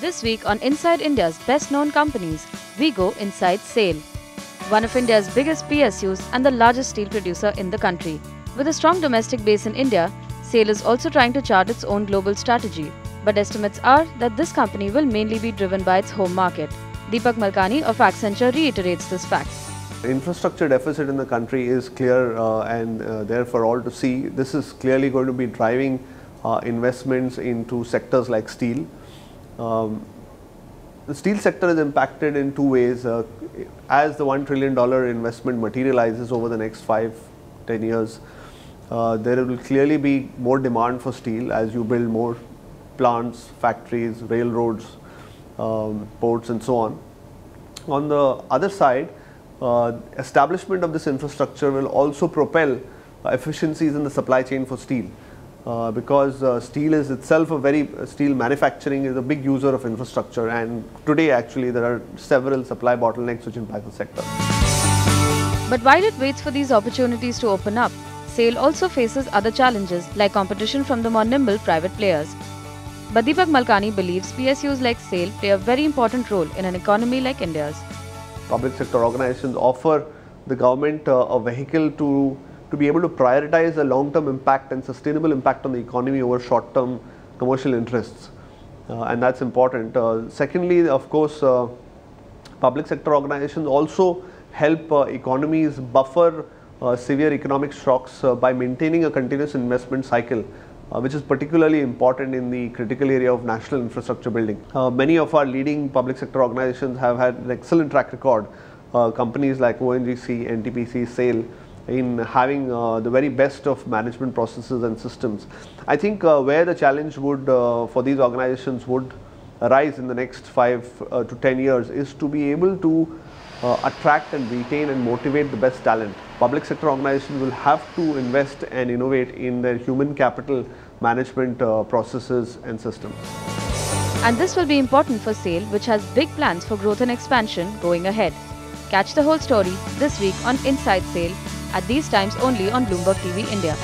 This week on Inside India's best known companies, we go inside SAIL, one of India's biggest PSUs and the largest steel producer in the country. With a strong domestic base in India, SAIL is also trying to chart its own global strategy. But estimates are that this company will mainly be driven by its home market. Deepak Malkani of Accenture reiterates this fact. The infrastructure deficit in the country is clear and there for all to see. This is clearly going to be driving investments into sectors like steel. The steel sector is impacted in two ways. As the $1 trillion investment materializes over the next 5-10 years, there will clearly be more demand for steel as you build more plants, factories, railroads, ports and so on. On the other side, establishment of this infrastructure will also propel efficiencies in the supply chain for steel. Because steel is itself steel manufacturing is a big user of infrastructure, and today actually there are several supply bottlenecks which impact the sector. But while it waits for these opportunities to open up, SAIL also faces other challenges like competition from the more nimble private players. But Deepak Malkani believes PSUs like SAIL play a very important role in an economy like India's. Public sector organizations offer the government a vehicle to be able to prioritize a long-term impact and sustainable impact on the economy over short-term commercial interests, and that's important. Secondly, of course, public sector organizations also help economies buffer severe economic shocks by maintaining a continuous investment cycle, which is particularly important in the critical area of national infrastructure building. Many of our leading public sector organizations have had an excellent track record, companies like ONGC, NTPC, SAIL, in having the very best of management processes and systems. I think where the challenge would for these organizations would arise in the next 5 to 10 years is to be able to attract and retain and motivate the best talent. Public sector organizations will have to invest and innovate in their human capital management processes and systems. And this will be important for SAIL, which has big plans for growth and expansion going ahead. Catch the whole story this week on Inside SAIL at these times only on Bloomberg TV India.